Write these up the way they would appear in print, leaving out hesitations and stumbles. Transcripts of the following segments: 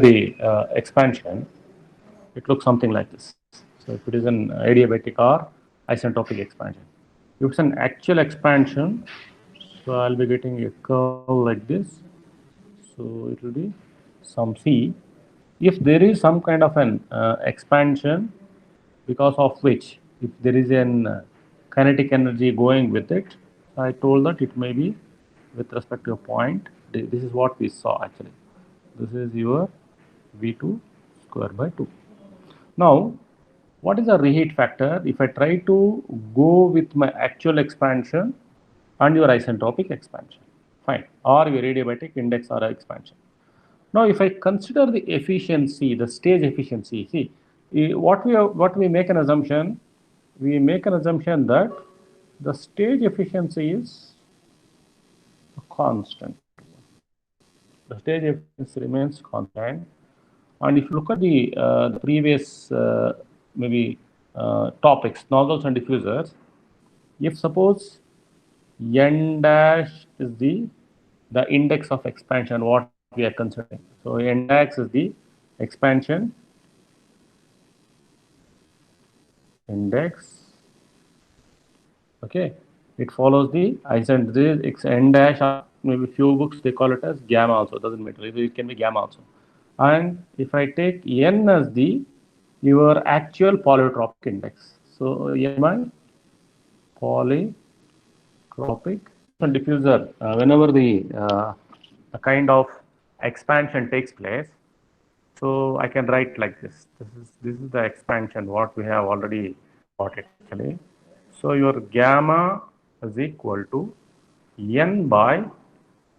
the expansion, it looks something like this. So if it is an adiabatic or isentropic expansion, if it's an actual expansion, so I'll be getting a curve like this. So it will be some C. If there is some kind of an expansion, because of which, if there is an kinetic energy going with it, I told that it may be with respect to a point. This is what we saw actually. This is your V2 square by 2. Now, what is the reheat factor if I try to go with my actual expansion and your isentropic expansion? Fine. Or your adiabatic index or expansion. Now, if I consider the efficiency, the stage efficiency, see, what we make an assumption, we make an assumption that the stage efficiency is constant. The stage efficiency remains constant. And if you look at the previous maybe topics, nozzles and diffusers, if suppose n dash is the index of expansion, what we are considering. So n dash is the expansion index. Okay, it follows the this n dash, or maybe few books they call it as gamma also, doesn't matter, it can be gamma also. And if I take n as the your actual polytropic index, so n my polytropic and diffuser, whenever the kind of expansion takes place, so I can write like this. This is the expansion what we have already got it actually. So your gamma is equal to n by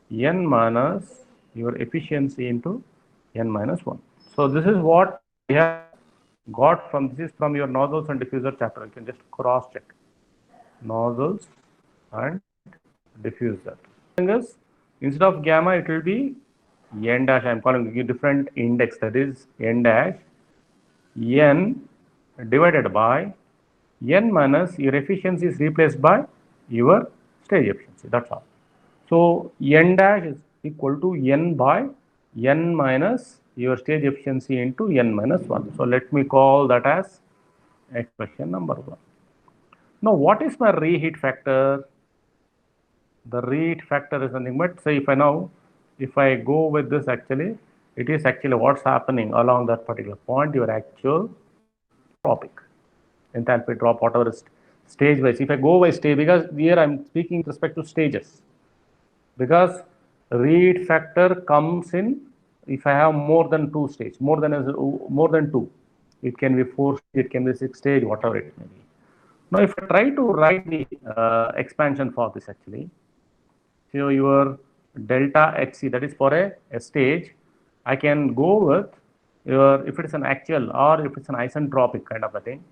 n minus your efficiency into n minus 1. So this is what we have got from, this is from your nozzles and diffuser chapter. You can just cross check nozzles and diffuser. Instead of gamma, it will be n dash. I am calling a different index, that is n dash n divided by n minus your efficiency is replaced by your stage efficiency. That's all. So n dash is equal to n by n minus your stage efficiency into n minus 1. So let me call that as expression number 1. Now what is my reheat factor? The reheat factor is nothing but, say if I go with this, actually it is actually what's happening along that particular point, your actual tropic enthalpy drop, whatever is stage wise. If I go by stage, because here I'm speaking with respect to stages, because reheat factor comes in if I have more than 2 stages, more than 2. It can be 4 stage, it can be 6 stage, whatever it may be. Now if I try to write the expansion for this, actually, so your delta hc, that is for a stage, I can go with your, if it is an actual or if it's an isentropic kind of a thing,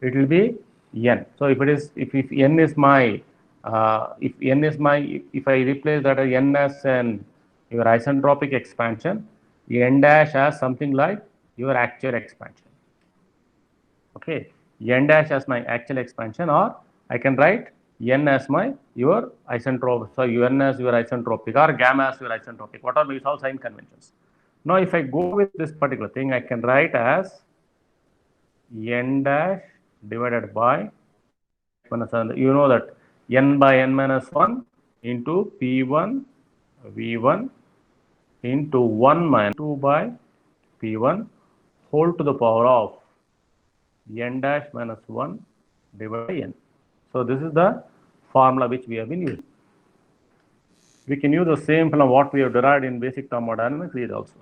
it will be n. So if it is, if n is my if I replace that as n as an your isentropic expansion, n dash as something like your actual expansion. Okay, n dash as my actual expansion, or I can write n as my your isentropic, so n as your isentropic or gamma as your isentropic, whatever, is all sign conventions. Now if I go with this particular thing, I can write as n dash divided by, you know that n by n minus 1 into P1 V1 into 1 minus 2 by P1 whole to the power of n dash minus 1 divided by n. So this is the formula which we have been using. We can use the same from what we have derived in basic thermodynamics here also.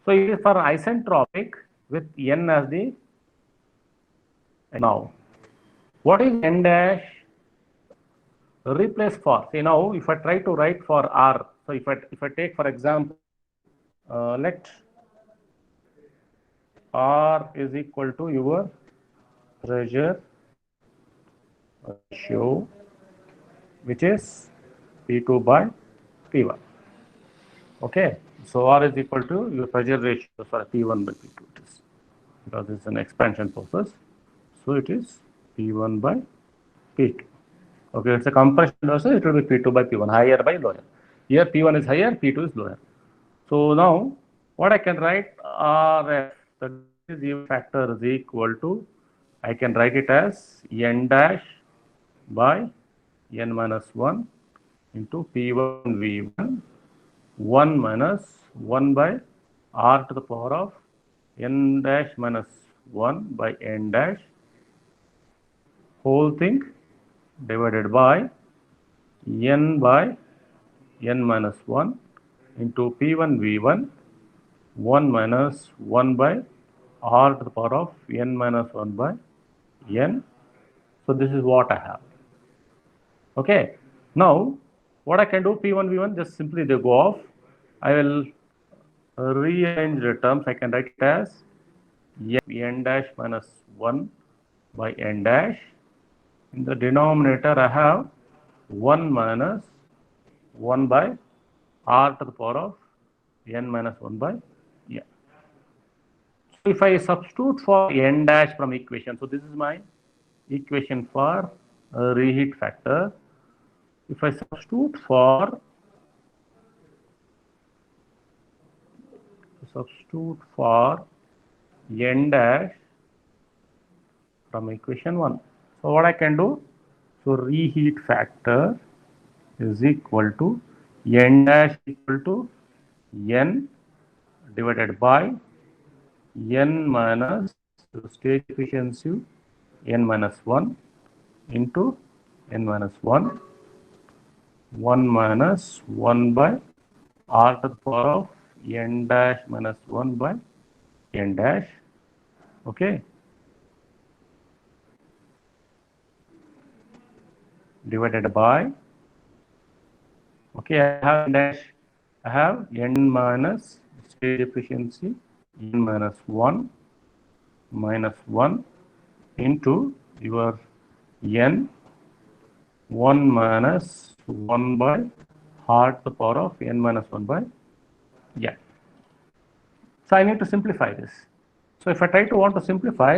So it is for isentropic with n as the. Now what is n dash replace for? See, now if I try to write for R, so if I take for example, let R is equal to your pressure ratio, which is P2 by P1. Okay, so R is equal to your pressure ratio, sorry, P1 by P2 it is, because it's an expansion process. So it is P1 by P2. Okay, it's a compression process, it will be P2 by P1, higher by lower. Here P1 is higher, P2 is lower. So now what I can write RF, the given factor is equal to, I can write it as n dash by n minus 1 into P1 V1 1 minus 1 by r to the power of n dash minus 1 by n dash whole thing divided by n by n minus 1 into P1 V1 1 minus 1 by r to the power of n minus 1 by n. So this is what I have. Okay. Now what I can do, P1 V1, just simply they go off. I will rearrange the terms. I can write it as n dash minus 1 by n dash. In the denominator I have 1 minus 1 by r to the power of n minus 1 by n. So if I substitute for n dash from equation, so this is my equation for reheat factor. If I substitute for n dash from equation 1. So what I can do? So reheat factor is equal to n dash equal to n divided by n minus stage efficiency n minus 1 into n minus 1 minus 1 by r to the power of n dash minus 1 by n dash. Okay. Divided by, okay, I have n minus stage efficiency n minus 1 into your n 1 minus 1 by r to the power of n minus 1 by n. So I need to simplify this. So if I try to want to simplify,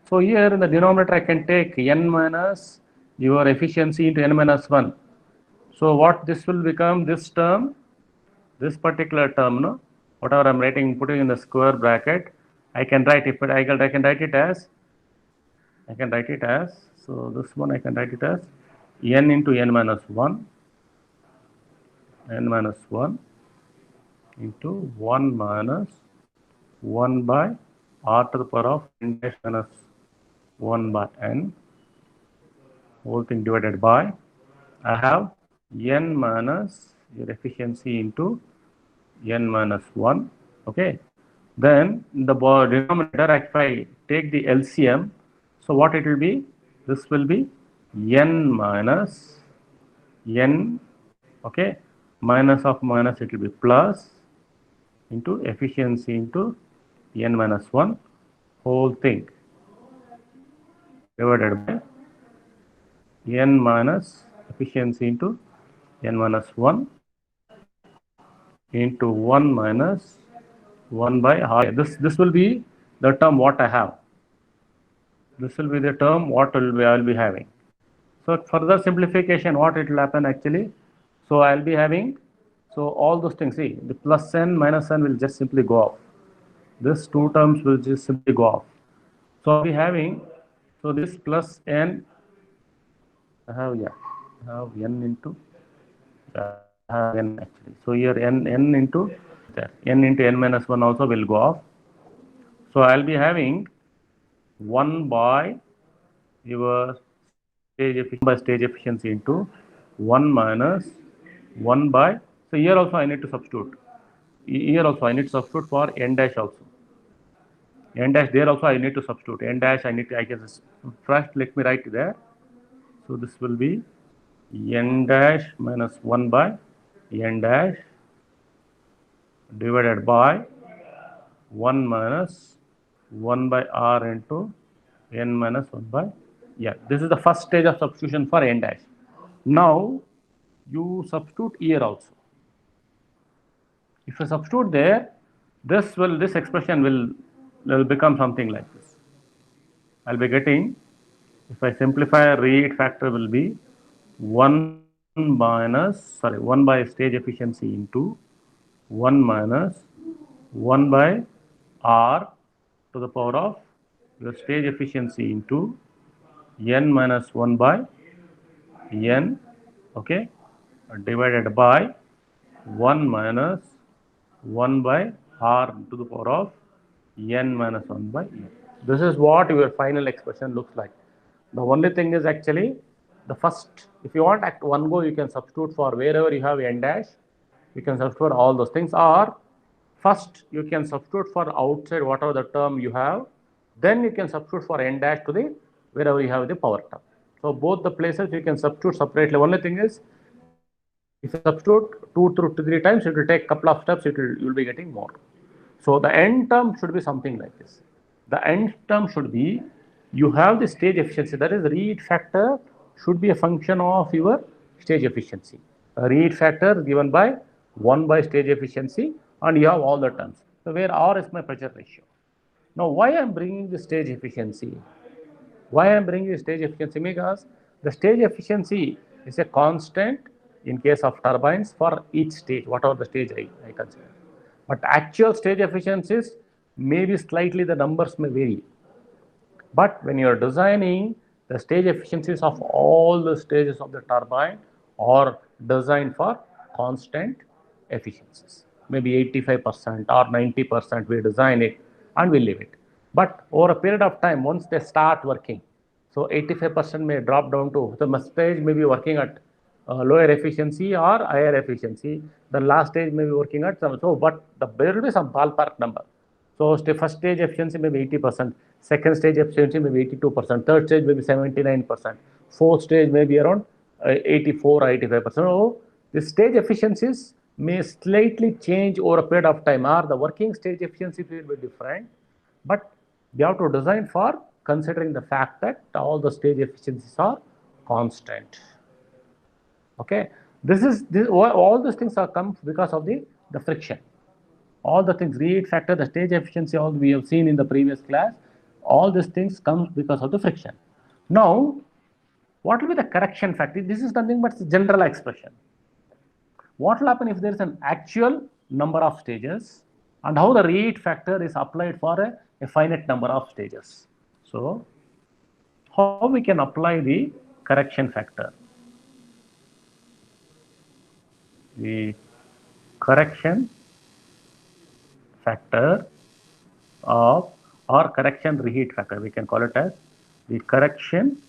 so here in the denominator I can take n minus your efficiency into n minus 1. So what this will become, this term, this particular term, no, whatever I'm writing, putting in the square bracket, I can write it, but I can write it as, so this one I can write it as n into n minus 1 into 1 minus 1 by r to the power of n dash minus 1 by n, whole thing divided by, I have n minus your efficiency into n minus 1. Okay. Then the denominator, if I take the LCM, so what it will be? This will be n minus n, okay, minus of minus, it will be plus into efficiency into n minus 1 whole thing divided by n minus efficiency into n minus 1 into 1 minus 1 by r. This will be the term what I have. This will be the term what I will be having. So further simplification, what it will happen actually? So I'll be having, so all those things, see, the plus n minus n will just simply go off. This two terms will just simply go off. So I'll be having, so this plus n, I have n into, I have n actually. So here n into n minus 1 also will go off. So I'll be having 1 by your stage efficiency into 1 minus 1 by, so here also I need to substitute. Here also I need to substitute for n dash also. N dash there also I need to substitute. N dash I guess first let me write there. So this will be n dash minus 1 by n dash divided by 1 minus 1 by r into n minus 1 by n. This is the first stage of substitution for n dash. Now you substitute here also. If you substitute there, this expression will become something like this. I'll be getting, if I simplify, reheat factor will be 1 by stage efficiency into 1 minus 1 by R to the power of your stage efficiency into n minus 1 by n, okay, divided by 1 minus 1 by R to the power of n minus 1 by n. This is what your final expression looks like. The only thing is actually the first, if you want at one go, you can substitute for wherever you have n dash, you can substitute all those things, or first you can substitute for outside whatever the term you have, then you can substitute for n dash to the wherever you have the power term. So both the places you can substitute separately. Only thing is, if you substitute 2 through 3 times, it will take a couple of steps, you will be getting more. So the end term should be something like this. The end term should be, you have the stage efficiency, that is read factor should be a function of your stage efficiency. A read factor given by 1 by stage efficiency, and you have all the terms. So where R is my pressure ratio. Now why I am bringing the stage efficiency? Why I am bringing the stage efficiency? Because the stage efficiency is a constant in case of turbines for each stage, whatever the stage I consider. But actual stage efficiencies maybe slightly the numbers may vary. But when you are designing, the stage efficiencies of all the stages of the turbine are designed for constant efficiencies. Maybe 85% or 90% we design it and we leave it. But over a period of time, once they start working, so 85% may drop down to the stage may be working at lower efficiency or higher efficiency. The last stage may be working at some, so but there will be some ballpark number. So first stage efficiency may be 80%, second stage efficiency may be 82%, third stage may be 79%, fourth stage may be around 84 or 85%. So the stage efficiencies may slightly change over a period of time, or the working stage efficiency will be different, but we have to design for considering the fact that all the stage efficiencies are constant. Okay, all these things are come because of the friction. All the things, read factor, the stage efficiency, all we have seen in the previous class, all these things come because of the friction. Now, what will be the correction factor? This is nothing but general expression. What will happen if there is an actual number of stages, and how the read factor is applied for a finite number of stages. So, how we can apply the correction factor? The correction factor of, or correction reheat factor, we can call it as the correction,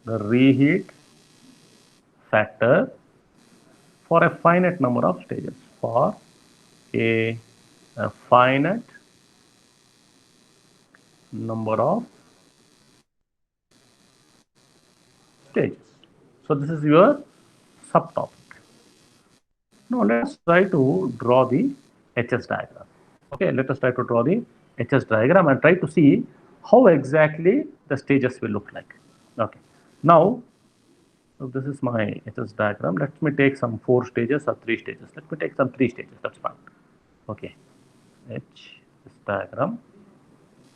the reheat factor for a finite number of stages, for a finite number of stages. So this is your subtopic. Now let us try to draw the HS diagram. Okay, let us try to draw the HS diagram and try to see how exactly the stages will look like. Okay, now so this is my HS diagram. Let me take some 4 stages or 3 stages. Let me take some 3 stages. That's fine. Okay, this diagram.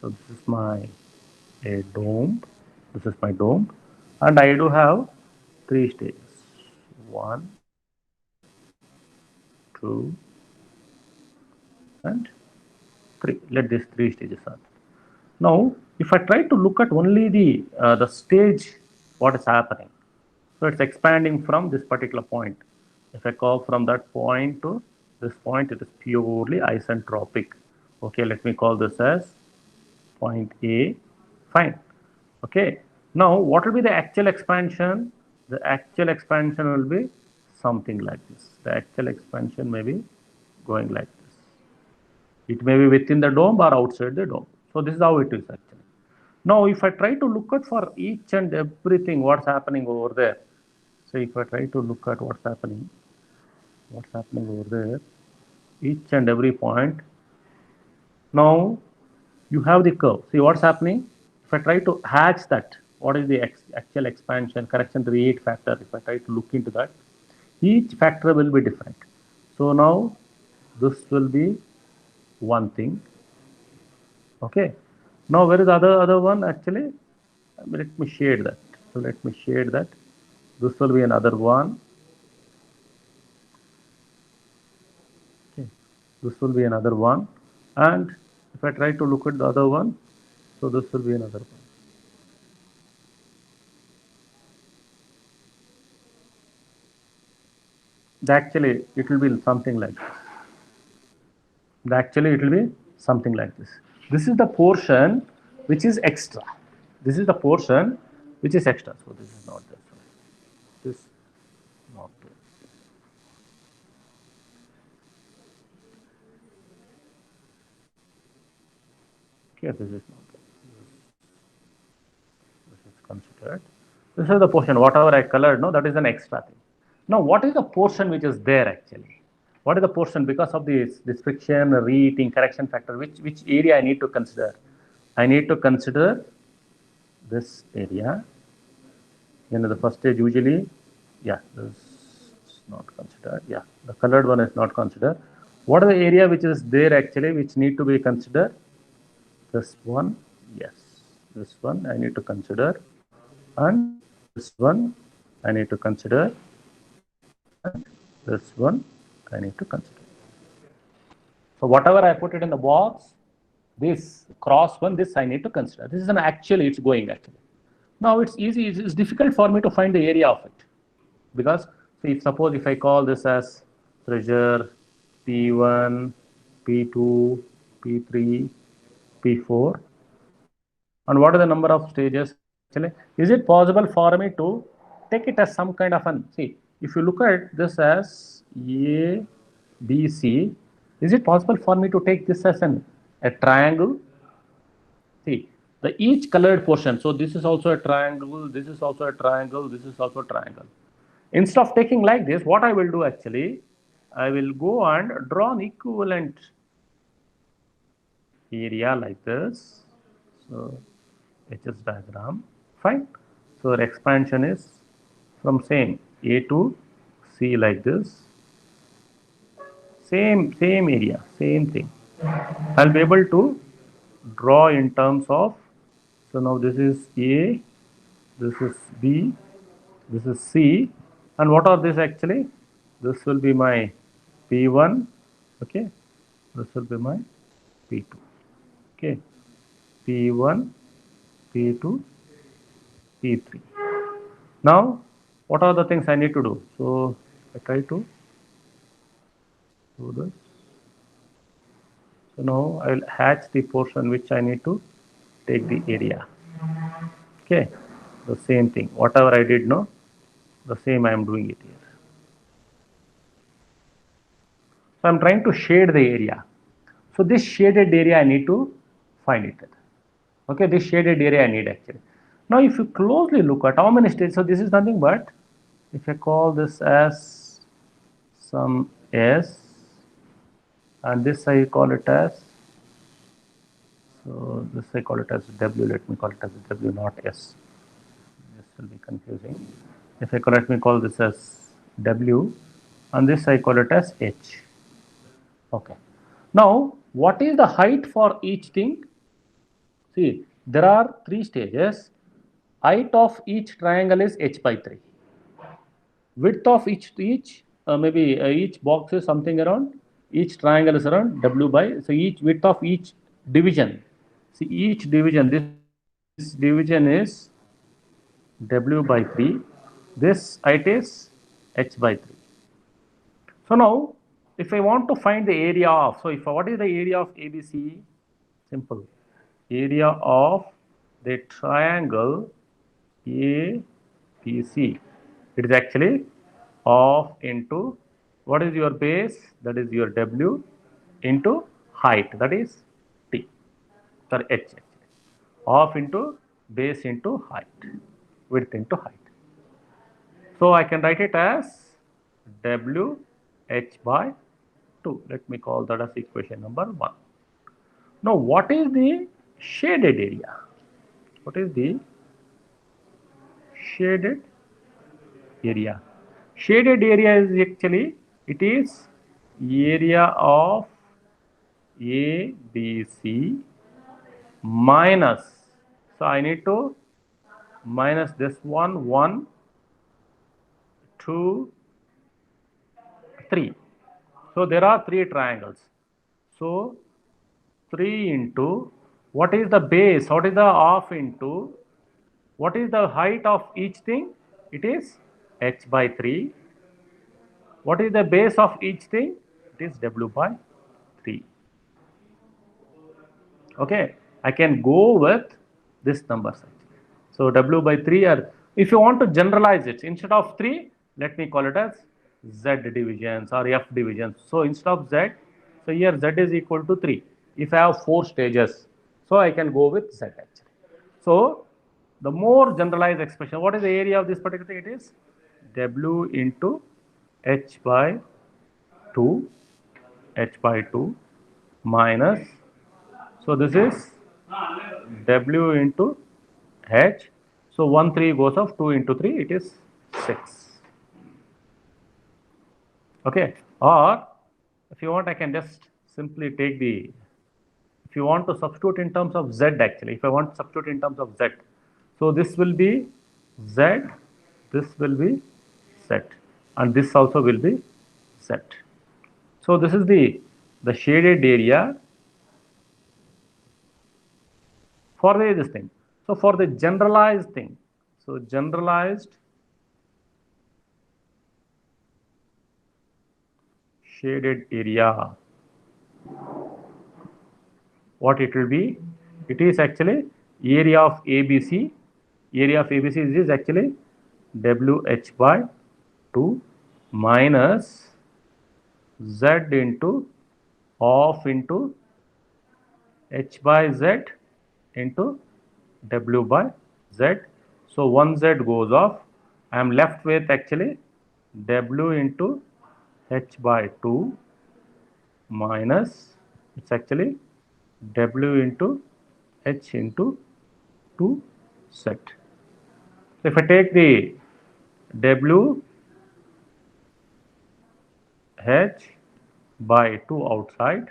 So this is my dome. This is my dome, and I do have 3 stages. 1, 2, and 3. Let these 3 stages are. Now, if I try to look at only the stage, what is happening? So it's expanding from this particular point. If I go from that point to this point, it is purely isentropic. Okay, let me call this as point A. Fine. Okay. Now, what will be the actual expansion? The actual expansion will be something like this. The actual expansion may be going like this. It may be within the dome or outside the dome. So this is how it is actually. Now, if I try to look at for each and everything, what's happening over there. So if I try to look at what's happening over there, each and every point. Now, you have the curve. See what's happening. If I try to hatch that, what is the actual expansion, correction rate factor, if I try to look into that, each factor will be different. So now, this will be one thing. Okay. Now, where is the other one actually? Let me shade that. So let me shade that. This will be another one. this will be another one, and if I try to look at the other one, so this will be another one. Actually, it will be something like this. Actually, it will be something like this. This is the portion which is extra. This is the portion which is extra. So this is not this one. This not this. Okay, this is not this. This is considered. This is the portion. Whatever I colored, no, that is an extra thing. Now, what is the portion which is there actually? What is the portion because of this friction, reheating, correction factor? Which area I need to consider? I need to consider this area. In the first stage, usually, yeah, this is not considered. Yeah, the colored one is not considered. What are the area which is there actually, which need to be considered? This one, yes. This one I need to consider, and this one I need to consider, and this one I need to consider. So whatever I put it in the box, this cross one, this I need to consider. This is an actually, it's going actually. Now it's easy, it's difficult for me to find the area of it. Because see, suppose if I call this as pressure P1, P2, P3, P4, and what are the number of stages actually? Is it possible for me to take it as some kind of an, see, if you look at this as A, B, C, is it possible for me to take this as a triangle? See, the each colored portion, so this is also a triangle, this is also a triangle, this is also a triangle. Instead of taking like this, what I will do actually, I will go and draw an equivalent area like this. So HS diagram, fine. So our expansion is from same A to C like this. Same area, same thing. I'll be able to draw in terms of, so now this is A, this is B, this is C, and what are this actually? This will be my P1, okay, this will be my P2, okay, P1, P2, P3. Now, what are the things I need to do? So, I try to do this. So now I will hatch the portion which I need to take the area. Okay, the same thing. Whatever I did, no, the same I am doing it here. So I'm trying to shade the area. So this shaded area I need to find it. Okay, this shaded area I need actually. Now if you closely look at how many stages, so this is nothing but, if I call this as some S, and this I call it as, so this I call it as W, let me call it as W, not S. This will be confusing. If I call, let me call this as W, and this I call it as H. Okay. Now, what is the height for each thing? See, there are three stages. Height of each triangle is h by 3. Width of each maybe each box is something around, each triangle is around w by, so each width of each division. See, each division, this division is w by 3. This height is h by 3. So now, if I want to find the area of, so if what is the area of ABC? Simple. Area of the triangle ABC. It is actually of into, what is your base? That is your W into height. That is T. Sorry, H actually. Of into base into height. Width into height. So I can write it as W H by 2. Let me call that as equation number 1. Now, what is the shaded area? What is the shaded area? Shaded area is actually, it is area of ABC minus, so I need to minus this one, 1, 2, 3. So there are 3 triangles. So 3 into what is the base? What is the half into what is the height of each thing? It is h by 3. What is the base of each thing? It is w by 3. Okay, I can go with this numbers. So w by 3, or if you want to generalize it, instead of 3, let me call it as z divisions or f divisions. So instead of z, so here z is equal to 3. If I have 4 stages, so I can go with z actually. So the more generalized expression, what is the area of this particular thing? It is w into h by 2, h by 2 minus, so this is w into h. So 1 3 goes off, 2 into 3, it is 6. Okay, or if you want, I can just simply take the, if you want to substitute in terms of z actually, if I want to substitute in terms of z, so this will be z, this will be z, and this also will be z. So this is the shaded area for this thing. So for the generalized thing, so generalized shaded area, what it will be? It is actually area of ABC. Area of ABC is actually WH by 2 minus Z into half into H by Z into W by Z. So 1Z goes off. I am left with actually W into H by 2 minus, it's actually W into H into 2 Z. So if I take the W H by 2 outside,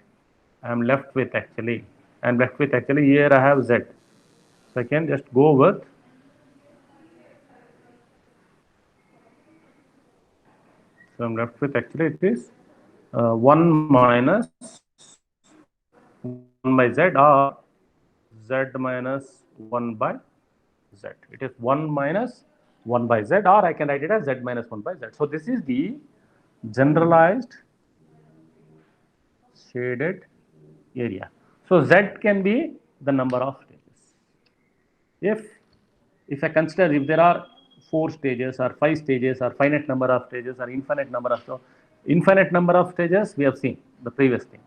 I am left with actually, here I have Z. So I can just go with, so I'm left with actually it is 1 minus 1 by Z, or Z minus 1 by Z. It is 1 minus 1 by Z, or I can write it as Z minus 1 by Z. So this is the generalized shaded area. So Z can be the number of stages. If I consider if there are 4 stages or 5 stages or finite number of stages or infinite number of, so infinite number of stages we have seen the previous thing.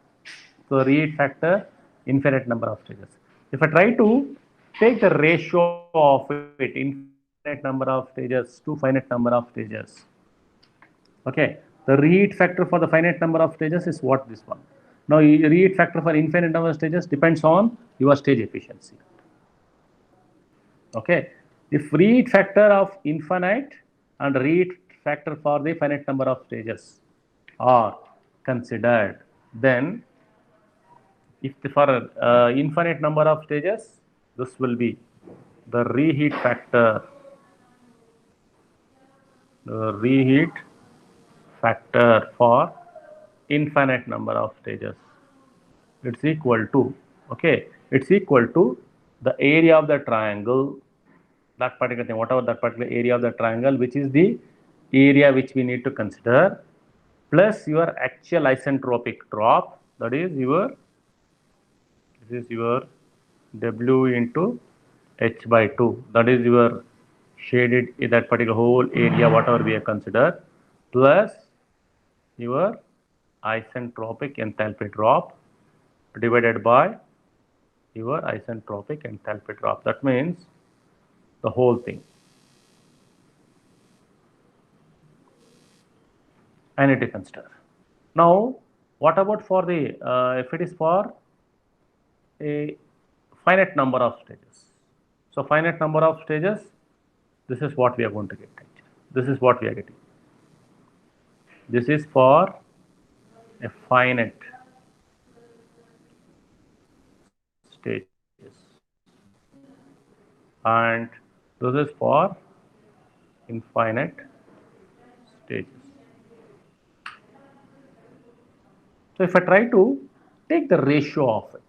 So read factor, infinite number of stages. If I try to take the ratio of it, infinite number of stages to finite number of stages. Okay, the reheat factor for the finite number of stages is what, this one. Now reheat factor for infinite number of stages depends on your stage efficiency. Okay, if reheat factor of infinite and reheat factor for the finite number of stages are considered, then if for infinite number of stages, this will be the reheat factor, for infinite number of stages. It's equal to, okay, it's equal to the area of the triangle, that particular thing, whatever that particular area of the triangle, which is the area which we need to consider, plus your actual isentropic drop, that is your, this is your W into H by 2, that is your shaded, that particular whole area, whatever we have considered, plus your isentropic enthalpy drop divided by your isentropic enthalpy drop. That means the whole thing. I need to consider. Now, what about for the, if it is for a finite number of stages? So, finite number of stages, this is what we are going to get. This is what we are getting. This is for a finite stages, and this is for infinite stages. So if I try to take the ratio of it.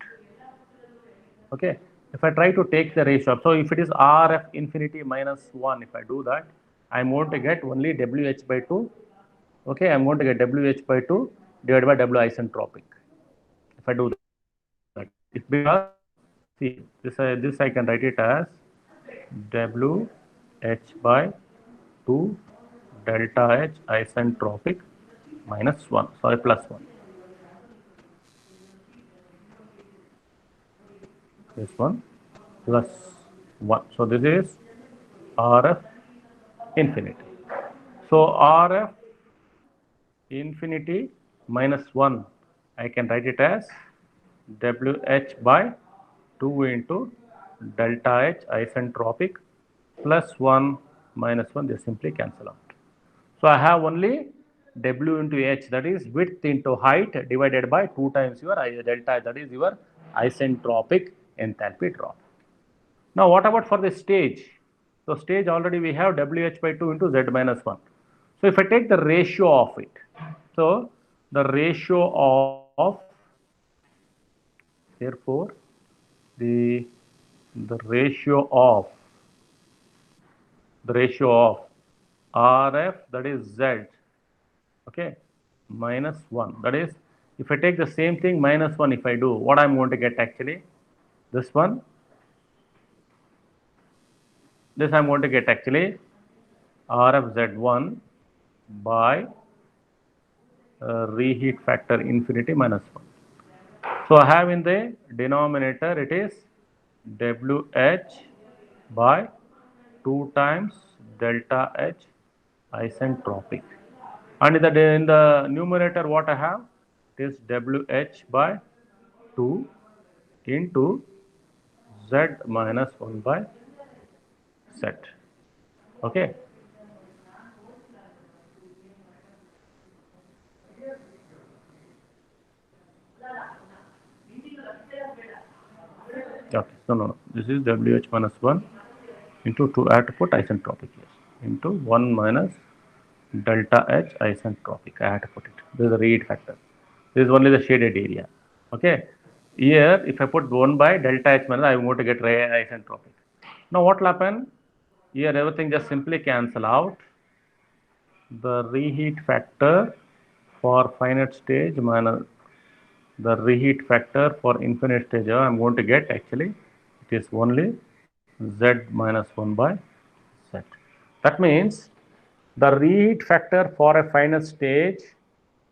Okay, if I try to take the ratio, so if it is RF infinity minus 1, if I do that, I'm going to get only WH by 2. Okay, I'm going to get WH by 2 divided by W isentropic. If I do that, it because, see, this I can write it as WH by 2 delta H isentropic minus 1, sorry, plus 1. This one plus 1. So this is RF infinity. So RF infinity minus 1, I can write it as WH by 2 into delta H isentropic plus 1 minus 1, they simply cancel out. So I have only W into H, that is width into height, divided by 2 times your delta, that is your isentropic enthalpy drop. Now what about for the stage? So stage already we have WH by 2 into Z minus 1. So if I take the ratio of it, so the ratio of, therefore the ratio of RF, that is Z, okay, minus 1, that is, if I take the same thing minus 1, if I do, what I'm going to get actually, this one, this I'm going to get actually RF Z1 by reheat factor infinity minus 1. So I have in the denominator, it is WH by 2 times delta H isentropic. And in the numerator, what I have is WH by 2 into Z minus 1 by Z. Okay. Okay. No. This is WH minus 1 into 2. I have to put isentropic here. Into 1 minus delta H isentropic. I have to put it. This is the reheat factor. This is only the shaded area. Okay. Here, if I put 1 by delta H minus, I am going to get isentropic. Now what will happen? Here everything just simply cancel out. The reheat factor for finite stage minus the reheat factor for infinite stage, I am going to get actually, it is only Z minus 1 by Z. That means the reheat factor for a finite stage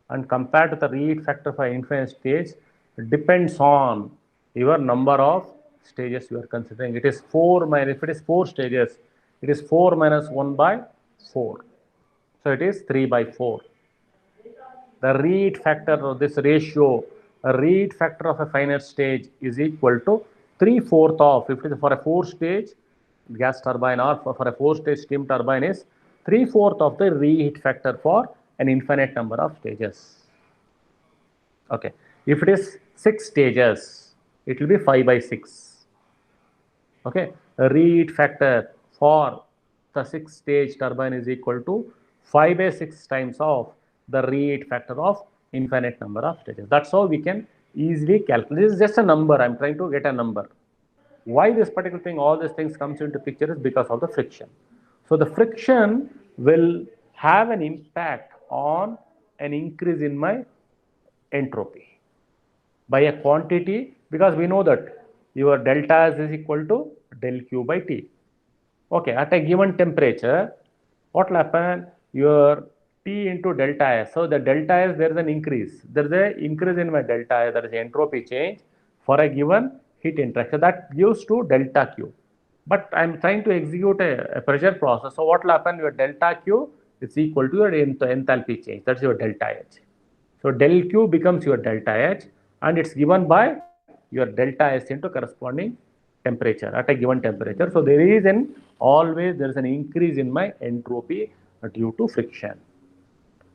and compared to the reheat factor for infinite stage depends on your number of stages you are considering. It is 4 minus, if it is 4 stages, it is 4 minus 1 by 4. So it is 3 by 4. The reheat factor of this ratio, a reheat factor of a finite stage is equal to 3/4 of, if it is for a 4-stage gas turbine or for a 4-stage steam turbine, is 3/4 of the reheat factor for an infinite number of stages. Okay. If it is 6 stages, it will be 5 by 6. Okay. The reheat factor for the 6-stage turbine is equal to 5 by 6 times of the reheat factor of infinite number of stages. That's how we can easily calculate. This is just a number. I'm trying to get a number. Why this particular thing, all these things comes into picture is because of the friction. So the friction will have an impact on an increase in my entropy by a quantity, because we know that your delta S is equal to del Q by T. Okay, at a given temperature, what will happen? Your T into delta S. So the delta S, there is an increase. There is an increase in my delta S, that is entropy change for a given heat interaction. That gives to delta Q. But I am trying to execute a pressure process. So what will happen? Your delta Q is equal to your enthalpy change. That's your delta H. So del Q becomes your delta H, and it's given by your delta S into corresponding temperature at a given temperature. So there is an increase in my entropy due to friction.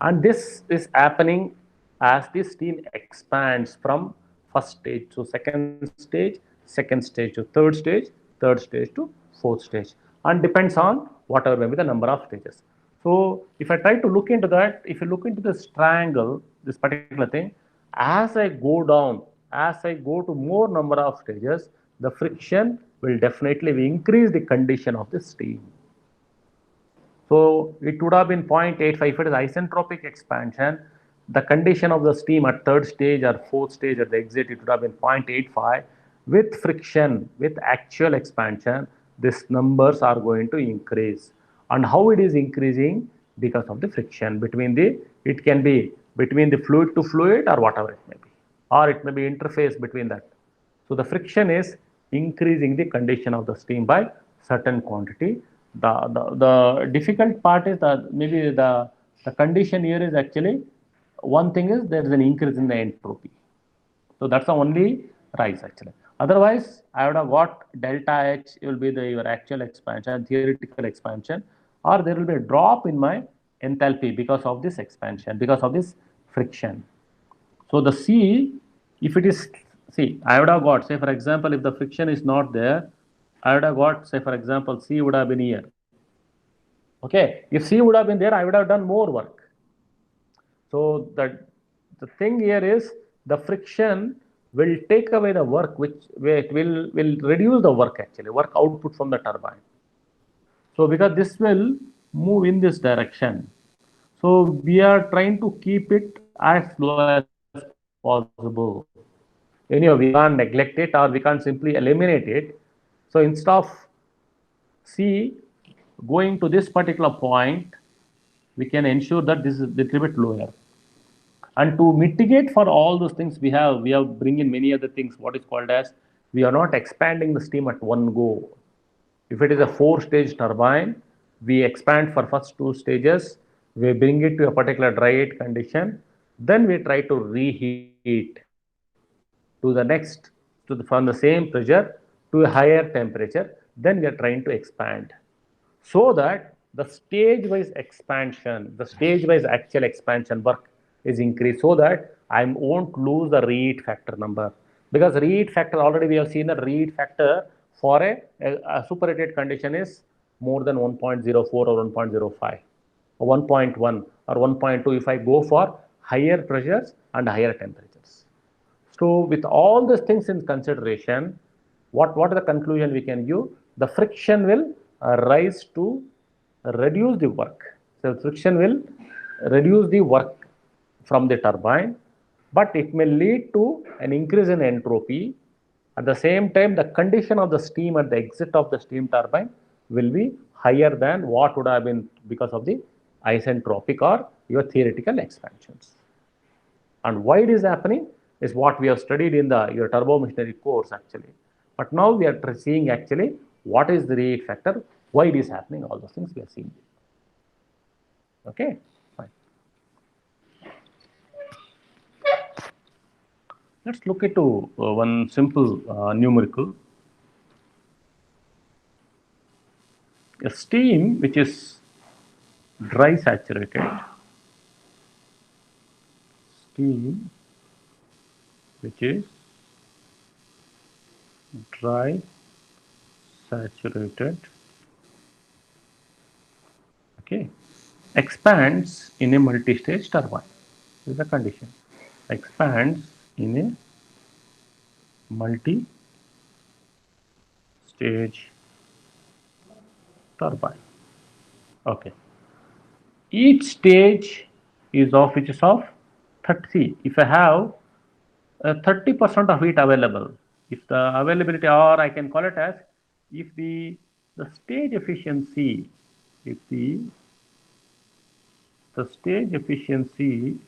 And this is happening as the steam expands from first stage to second stage to third stage to fourth stage, and depends on whatever may be the number of stages. So if I try to look into that, if you look into this triangle, this particular thing, as I go down as I go to more number of stages, the friction will definitely increase the condition of the steam. So it would have been 0.85. If it is isentropic expansion, the condition of the steam at third stage or fourth stage at the exit, it would have been 0.85. With friction, with actual expansion, these numbers are going to increase. And how it is increasing? Because of the friction between the, it can be between the fluid to fluid or whatever it may be, or it may be interface between that. So the friction is increasing the condition of the steam by certain quantity. The difficult part is that maybe the condition here is actually, one thing is there is an increase in the entropy. So that's the only rise actually. Otherwise, I would have got delta H will be your actual expansion, theoretical expansion, or there will be a drop in my enthalpy because of this expansion, because of this friction. So the C, if it is, see, I would have got, say for example, if the friction is not there, I would have got, say for example, C would have been here. Okay, if C would have been there, I would have done more work. So the thing here is the friction will take away the work, which it will reduce the work actually, work output from the turbine. So because this will move in this direction. So we are trying to keep it as low as possible. Anyhow, we can't neglect it or we can't simply eliminate it. So instead of C going to this particular point, we can ensure that this is a little bit lower. And to mitigate for all those things, we have bring in many other things. What is called as, we are not expanding the steam at one go. If it is a 4-stage turbine, we expand for first 2 stages, we bring it to a particular dry heat condition, then we try to reheat to the next, from the same pressure to a higher temperature, then we are trying to expand. So that the stage-wise expansion, the stage-wise actual expansion work is increased, so that I won't lose the reheat factor number. Because reheat factor, already we have seen the reheat factor for a superheated condition is more than 1.04 or 1.05 or 1.1 or 1.2 if I go for higher pressures and higher temperatures. So with all these things in consideration, what is the conclusion we can give? The friction will rise to reduce the work. So friction will reduce the work from the turbine, but it may lead to an increase in entropy. At the same time, the condition of the steam at the exit of the steam turbine will be higher than what would have been because of the isentropic or your theoretical expansions. And why it is happening is what we have studied in the your turbo machinery course actually. But now we are seeing actually what is the reheat factor, why it is happening, all those things we are seeing. Okay, fine. Let's look into one simple numerical. A steam which is dry saturated, steam which is dry saturated, okay, expands in a multi-stage turbine. This is the condition. Expands in a multi-stage turbine. Okay. Each stage is of, which is of 30. If I have 30% of heat available, if the availability, or I can call it as, if the stage efficiency, if the stage efficiencies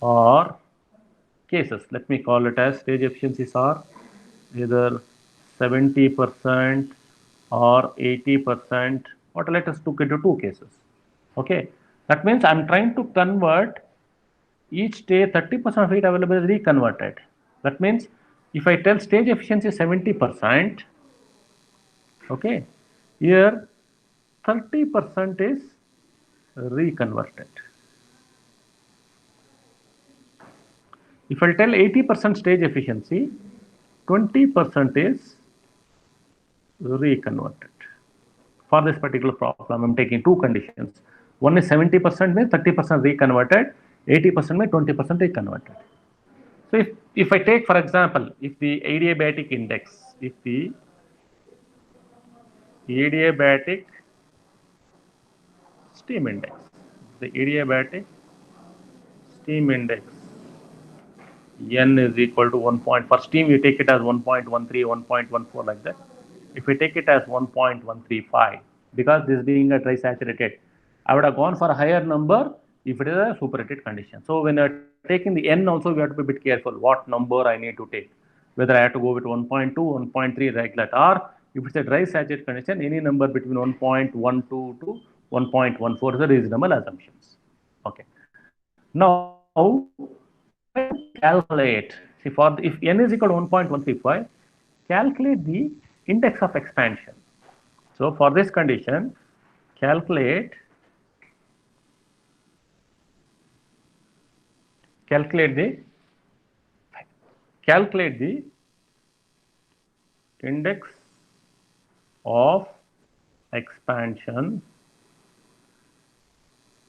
or cases, let me call it as stage efficiencies are either 70% or 80%, or let us look into 2 cases. Okay, that means I'm trying to convert each day 30% of heat available is reconverted. That means if I tell stage efficiency 70%, okay, here 30% is reconverted. If I tell 80% stage efficiency, 20% is reconverted. For this particular problem, I'm taking 2 conditions. One is 70% means 30% reconverted. 80% में 20% is converted. So if I take, for example, if the adiabatic index, if the adiabatic steam index, the adiabatic steam index n is equal to 1 point, for steam you take it as 1.13, 1.14 like that. If we take it as 1.135, because this being a dry saturated, I would have gone for a higher number if it is a superheated condition. So when you are taking the n also, we have to be a bit careful what number I need to take, whether I have to go with 1.2, 1.3 like that, or if it's a dry saturated condition, any number between 1.12 to 1.14 is a reasonable assumptions. Okay. Now, calculate, see, for the, if n is equal to 1.135, calculate the index of expansion. So for this condition, calculate the index of expansion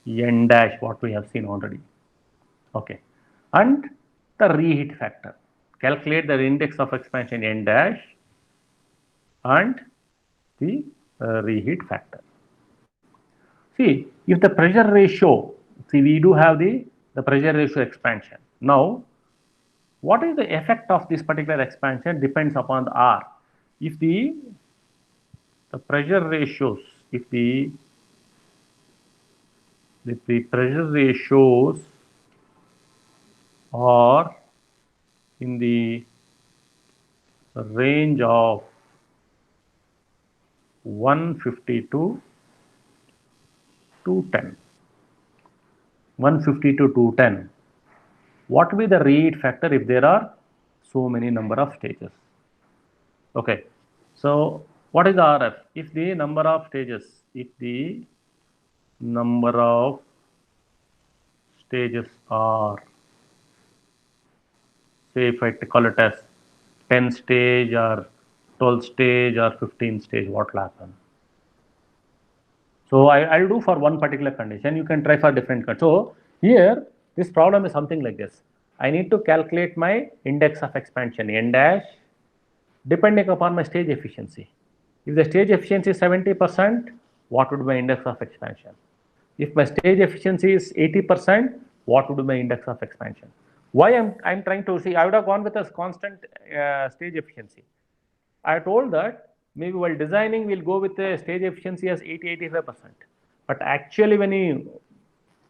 n dash, what we have seen already. Okay, and the reheat factor. Calculate the index of expansion n dash and the reheat factor. See, if the pressure ratio, see, we do have the pressure ratio expansion. Now, what is the effect of this particular expansion depends upon the R. If the pressure ratios, if the pressure ratios are in the range of 150 to 210, 150 to 210, what will be the reheat factor if there are so many number of stages? Okay, so what is the RF? If the number of stages, are, say if I call it as 10 stage or 12 stage or 15 stage, what will happen? So I'll do for one particular condition, you can try for different conditions. So here, this problem is something like this. I need to calculate my index of expansion, n dash, depending upon my stage efficiency. If the stage efficiency is 70%, what would be my index of expansion? If my stage efficiency is 80%, what would be my index of expansion? Why I'm trying to see, I would have gone with a constant stage efficiency. I told that maybe while designing, we'll go with a stage efficiency as 80-85%. But actually, when you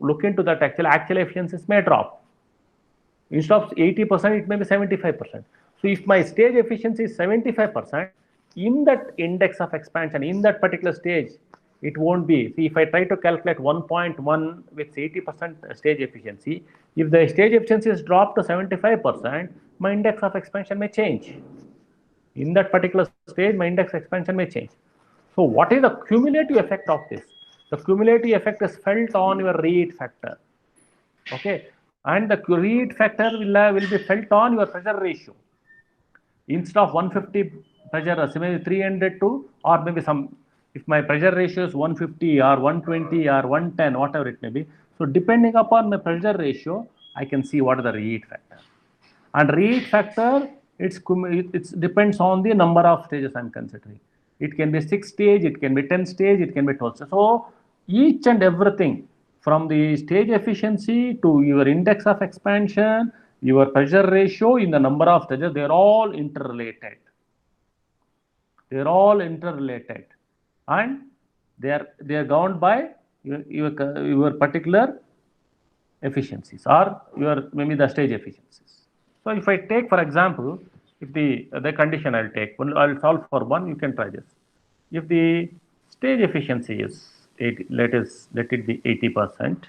look into that, actual efficiencies may drop. Instead of 80%, it may be 75%. So if my stage efficiency is 75%, in that index of expansion, in that particular stage, it won't be. See, if I try to calculate 1.1 with 80% stage efficiency, if the stage efficiency is dropped to 75%, my index of expansion may change. In that particular stage, my index expansion may change. So what is the cumulative effect of this? The cumulative effect is felt on your reheat factor. Okay, and the reheat factor will be felt on your pressure ratio. Instead of 150 pressure, maybe 300 to, or maybe some, if my pressure ratio is 150 or 120 or 110, whatever it may be. So depending upon my pressure ratio, I can see what is the reheat factor. And reheat factor, it depends on the number of stages I'm considering. It can be 6 stage, it can be 10 stage, it can be 12 stage. So each and everything from the stage efficiency to your index of expansion, your pressure ratio in the number of stages, they're all interrelated. They're all interrelated, and they're governed by your particular efficiencies or your maybe the stage efficiencies. So if I take, for example, if the condition I'll take, I'll solve for one, you can try this. If the stage efficiency is 80, let it be 80%,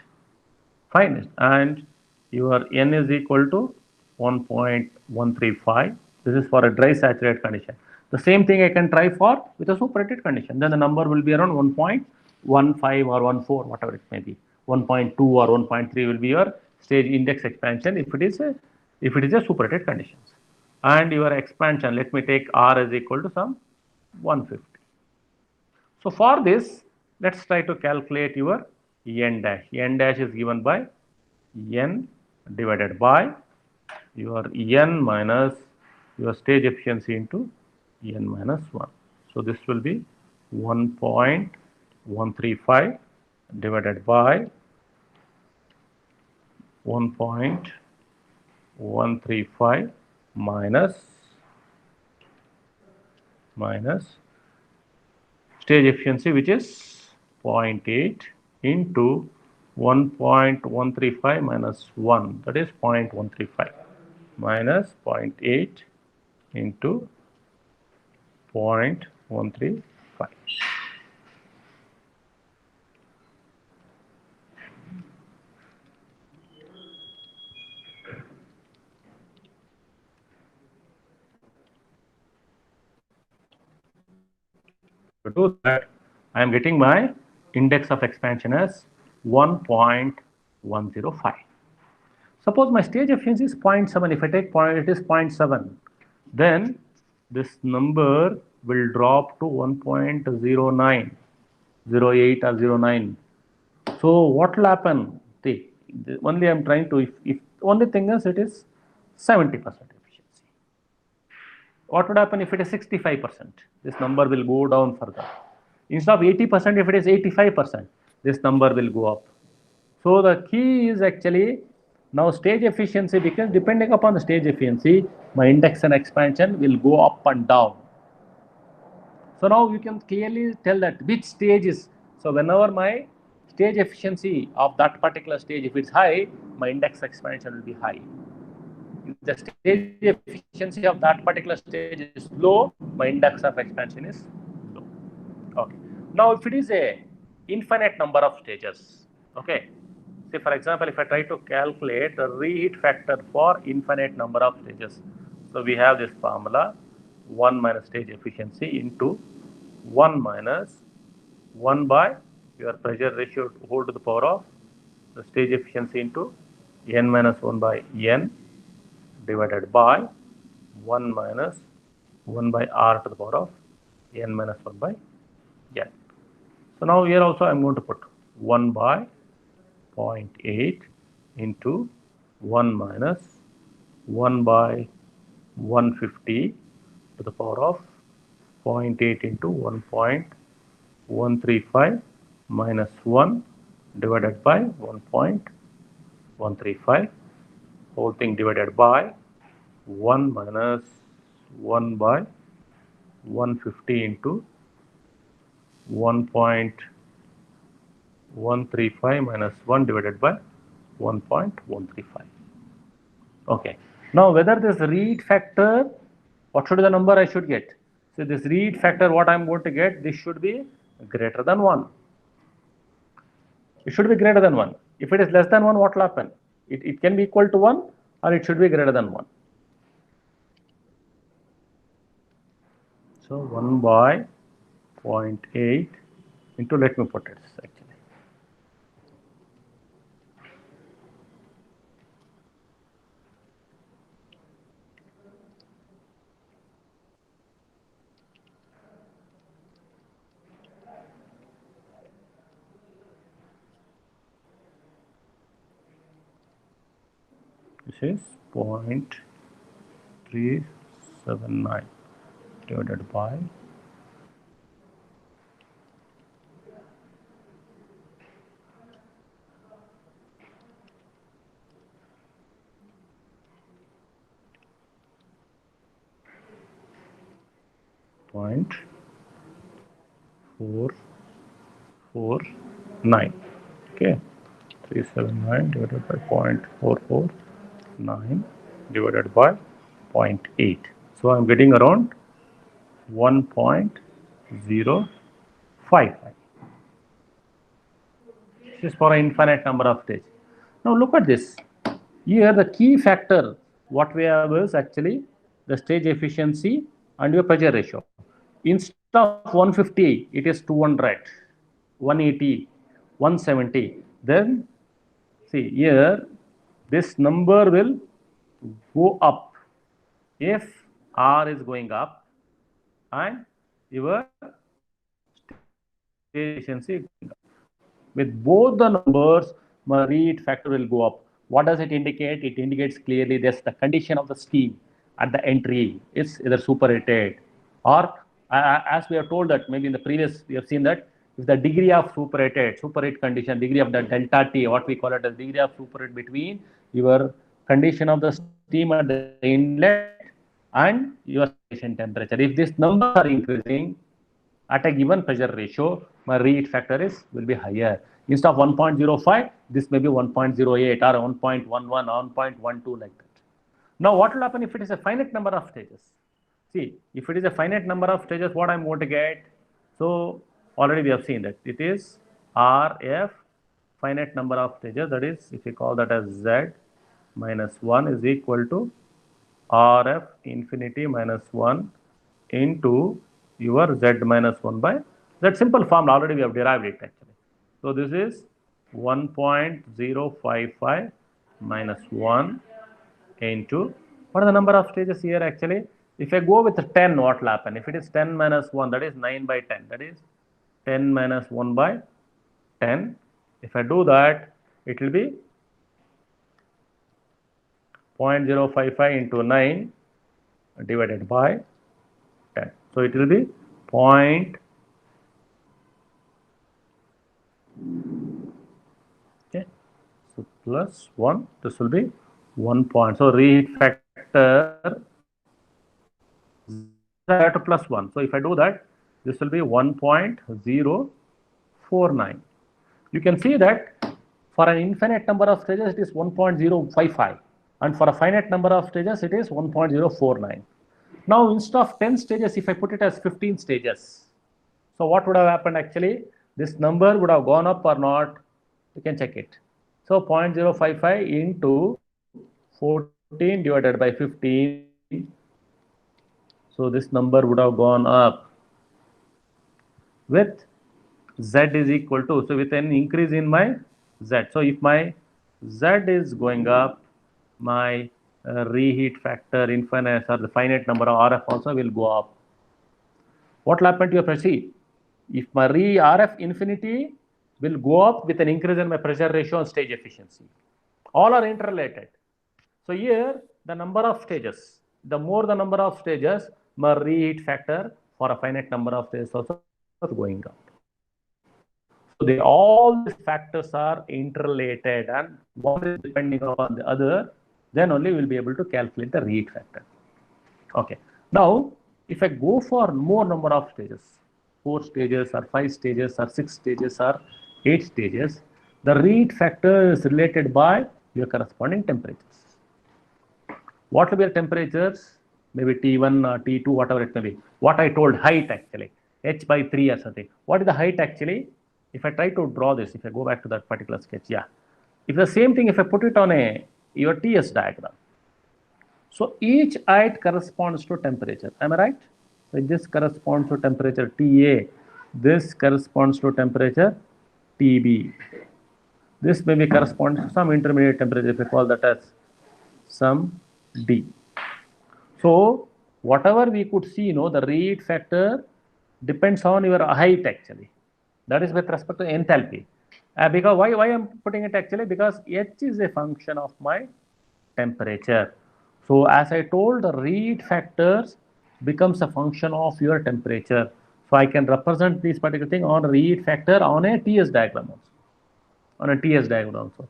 fine, and your n is equal to 1.135. This is for a dry saturated condition. The same thing I can try for with a superheated condition. Then the number will be around 1.15 or 14, whatever it may be. 1.2 or 1.3 will be your stage index expansion if it is a superheated conditions. And your expansion, let me take R is equal to some 150. So for this, let's try to calculate your n dash. N dash is given by n divided by your n minus your stage efficiency into n minus 1. So this will be 1.135 divided by 1.135 minus stage efficiency, which is 0.8 into 1.135 minus 1, that is 0.135 minus 0.8 into 0.135. To do that, I am getting my index of expansion as 1.105. Suppose my stage efficiency is 0.7. If I take point, it is 0.7. Then this number will drop to 1.09, 08 or 09. So what will happen? See, only I am trying to, if only thing is it is 70% efficiency. What would happen if it is 65%? This number will go down further. Instead of 80%, if it is 85%, this number will go up. So the key is actually now stage efficiency, because depending upon the stage efficiency, my index and expansion will go up and down. So now you can clearly tell that which stage is, so whenever my stage efficiency of that particular stage, if it's high, my index expansion will be high. If the stage efficiency of that particular stage is low, my index of expansion is low. Okay. Now if it is a infinite number of stages, okay. Say for example, if I try to calculate the reheat factor for infinite number of stages, so we have this formula 1 minus stage efficiency into 1 minus 1 by your pressure ratio whole to the power of the stage efficiency into n minus 1 by n divided by 1 minus 1 by r to the power of n minus 1 by n. So now here also I am going to put 1 by 0.8 into 1 minus 1 by 150 to the power of 0.8 into 1.135 minus 1 divided by 1.135, whole thing divided by 1 minus 1 by 150 into 1.135 minus 1 divided by 1.135. Okay. Now whether this reheat factor, what should be the number I should get? So this reheat factor, what I am going to get, this should be greater than 1. It should be greater than 1. If it is less than 1, what will happen? It can be equal to 1 or it should be greater than 1. So 1 by 0.8 into, let me put it actually. This is 0.379 divided by 0.449. Okay, 379 divided by 0.449 divided by 0.8. So I'm getting around 1.055. This is for an infinite number of stages. Now look at this. Here the key factor what we have is actually the stage efficiency and your pressure ratio. Instead of 150, it is 200, 180, 170. Then see here, this number will go up if R is going up and your stage efficiency going up. With both the numbers, my reheat factor will go up. What does it indicate? It indicates clearly this the condition of the steam at the entry is either superheated or as we have told that maybe in the previous we have seen that if the degree of superheat condition, degree of the delta T, what we call it as degree of superheat between your condition of the steam at the inlet and your saturation temperature. If these numbers are increasing at a given pressure ratio, my reheat factor will be higher. Instead of 1.05, this may be 1.08 or 1.11, 1.12 like that. Now, what will happen if it is a finite number of stages? See, if it is a finite number of stages, what I'm going to get? So, already we have seen that it is RF finite number of stages, that is, if we call that as Z minus 1 is equal to RF infinity minus 1 into your Z minus 1 by that simple formula already we have derived it actually. So this is 1.055 minus 1 into what are the number of stages here actually? If I go with 10, what will happen? If it is 10 minus 1, that is 9 by 10, that is 10 minus 1 by 10. If I do that, it will be 0.055 into 9 divided by 10. So it will be okay. So plus 1, this will be 1 point. So reheat factor to plus 1. So if I do that, this will be 1.049. You can see that for an infinite number of stages, it is 1.055. And for a finite number of stages, it is 1.049. Now, instead of 10 stages, if I put it as 15 stages, so what would have happened actually? This number would have gone up or not? You can check it. So 0.055 into 14 divided by 15. So this number would have gone up with Z is equal to, so with an increase in my Z. So if my Z is going up, my reheat factor infinite or the finite number of RF also will go up. What will happen to your pressure? If my RF infinity will go up with an increase in my pressure ratio and stage efficiency. All are interrelated. So here the number of stages, the more the number of stages, my reheat factor for a finite number of stages also is going up. So all these factors are interrelated and one is depending upon the other, then only we'll be able to calculate the reheat factor. Okay. Now, if I go for more number of stages, 4 stages or 5 stages or 6 stages or 8 stages, the reheat factor is related by your corresponding temperatures. What will be the temperatures? Maybe T1 or T2, whatever it may be. What I told height actually, h by 3 or something. What is the height actually? If I try to draw this, if I go back to that particular sketch, yeah. If the same thing, if I put it on your TS diagram. So each height corresponds to temperature. Am I right? So this corresponds to temperature TA. This corresponds to temperature TB. This may be corresponds to some intermediate temperature. If we call that as some D. So whatever we could see, the reheat factor depends on your height actually. That is with respect to enthalpy. Because why I'm putting it actually? Because H is a function of my temperature. So as I told, the reheat factors becomes a function of your temperature. So I can represent this particular thing on reheat factor on a TS diagram also.